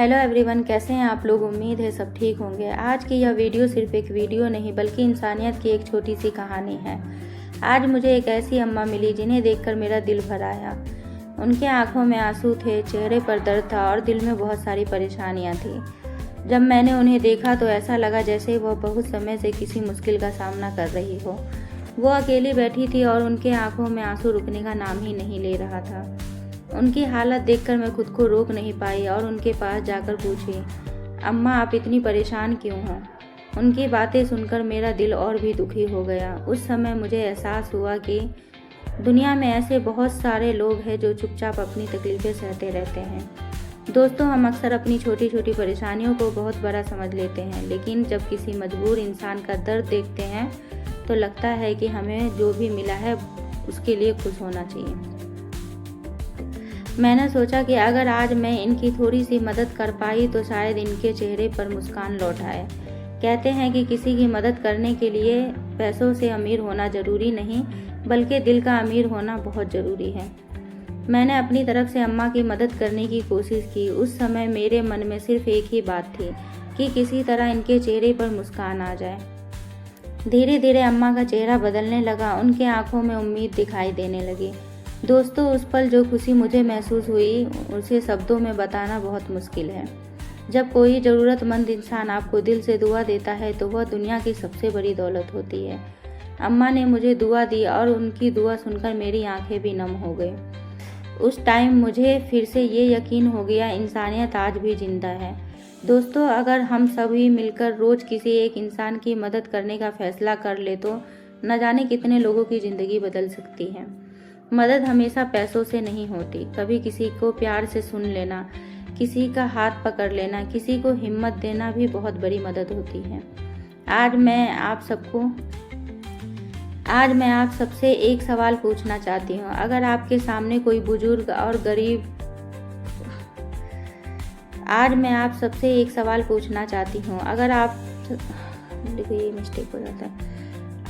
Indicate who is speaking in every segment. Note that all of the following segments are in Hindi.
Speaker 1: हेलो एवरीवन, कैसे हैं आप लोग। उम्मीद है सब ठीक होंगे। आज की यह वीडियो सिर्फ एक वीडियो नहीं बल्कि इंसानियत की एक छोटी सी कहानी है। आज मुझे एक ऐसी अम्मा मिली जिन्हें देखकर मेरा दिल भर आया। उनके आंखों में आंसू थे, चेहरे पर दर्द था और दिल में बहुत सारी परेशानियां थी। जब मैंने उन्हें देखा तो ऐसा लगा जैसे वह बहुत समय से किसी मुश्किल का सामना कर रही हो। वो अकेली बैठी थी और उनके आंखों में आंसू रुकने का नाम ही नहीं ले रहा था। उनकी हालत देखकर मैं खुद को रोक नहीं पाई और उनके पास जाकर पूछी, अम्मा आप इतनी परेशान क्यों हो। उनकी बातें सुनकर मेरा दिल और भी दुखी हो गया। उस समय मुझे एहसास हुआ कि दुनिया में ऐसे बहुत सारे लोग हैं जो चुपचाप अपनी तकलीफ़ें सहते रहते हैं। दोस्तों, हम अक्सर अपनी छोटी छोटी परेशानियों को बहुत बड़ा समझ लेते हैं, लेकिन जब किसी मजबूर इंसान का दर्द देखते हैं तो लगता है कि हमें जो भी मिला है उसके लिए खुश होना चाहिए। मैंने सोचा कि अगर आज मैं इनकी थोड़ी सी मदद कर पाई तो शायद इनके चेहरे पर मुस्कान लौट आए। कहते हैं कि किसी की मदद करने के लिए पैसों से अमीर होना ज़रूरी नहीं, बल्कि दिल का अमीर होना बहुत ज़रूरी है। मैंने अपनी तरफ से अम्मा की मदद करने की कोशिश की। उस समय मेरे मन में सिर्फ एक ही बात थी कि किसी तरह इनके चेहरे पर मुस्कान आ जाए। धीरे धीरे अम्मा का चेहरा बदलने लगा, उनके आंखों में उम्मीद दिखाई देने लगी। दोस्तों, उस पल जो खुशी मुझे महसूस हुई उसे शब्दों में बताना बहुत मुश्किल है। जब कोई ज़रूरतमंद इंसान आपको दिल से दुआ देता है तो वह दुनिया की सबसे बड़ी दौलत होती है। अम्मा ने मुझे दुआ दी और उनकी दुआ सुनकर मेरी आंखें भी नम हो गई। उस टाइम मुझे फिर से ये यकीन हो गया, इंसानियत आज भी जिंदा है। दोस्तों, अगर हम सभी मिलकर रोज़ किसी एक इंसान की मदद करने का फैसला कर ले तो न जाने कितने लोगों की ज़िंदगी बदल सकती है। मदद हमेशा पैसों से नहीं होती। कभी किसी को प्यार से सुन लेना, किसी का हाथ पकड़ लेना, किसी को हिम्मत देना भी बहुत बड़ी मदद होती है। आज मैं आप सबसे एक सवाल पूछना चाहती हूँ। अगर आपके सामने कोई बुजुर्ग और गरीब आज मैं आप सबसे एक सवाल पूछना चाहती हूँ। देखो ये मिस्टेक हो जाता है।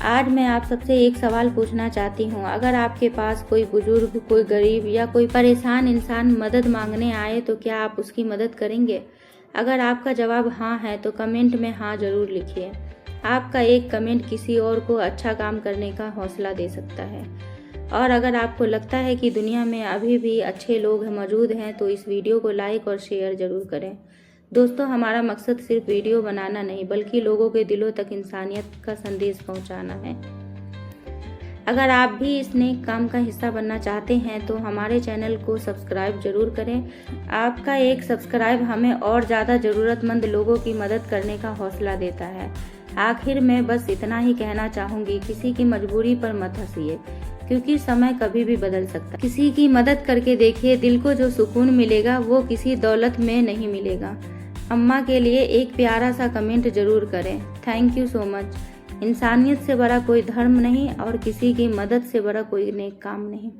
Speaker 1: आज मैं आप सबसे एक सवाल पूछना चाहती हूँ। अगर आपके पास कोई बुजुर्ग, कोई गरीब या कोई परेशान इंसान मदद मांगने आए तो क्या आप उसकी मदद करेंगे? अगर आपका जवाब हाँ है तो कमेंट में हाँ ज़रूर लिखिए। आपका एक कमेंट किसी और को अच्छा काम करने का हौसला दे सकता है। और अगर आपको लगता है कि दुनिया में अभी भी अच्छे लोग मौजूद हैं तो इस वीडियो को लाइक और शेयर ज़रूर करें। दोस्तों, हमारा मकसद सिर्फ वीडियो बनाना नहीं बल्कि लोगों के दिलों तक इंसानियत का संदेश पहुंचाना है। अगर आप भी इस नेक काम का हिस्सा बनना चाहते हैं तो हमारे चैनल को सब्सक्राइब जरूर करें। आपका एक सब्सक्राइब हमें और ज़्यादा ज़रूरतमंद लोगों की मदद करने का हौसला देता है। आखिर में बस इतना ही कहना चाहूँगी, किसी की मजबूरी पर मत हंसिए क्योंकि समय कभी भी बदल सकता है। किसी की मदद करके देखिए, दिल को जो सुकून मिलेगा वो किसी दौलत में नहीं मिलेगा। अम्मा के लिए एक प्यारा सा कमेंट जरूर करें। Thank you so much. इंसानियत से बड़ा कोई धर्म नहीं और किसी की मदद से बड़ा कोई नेक काम नहीं।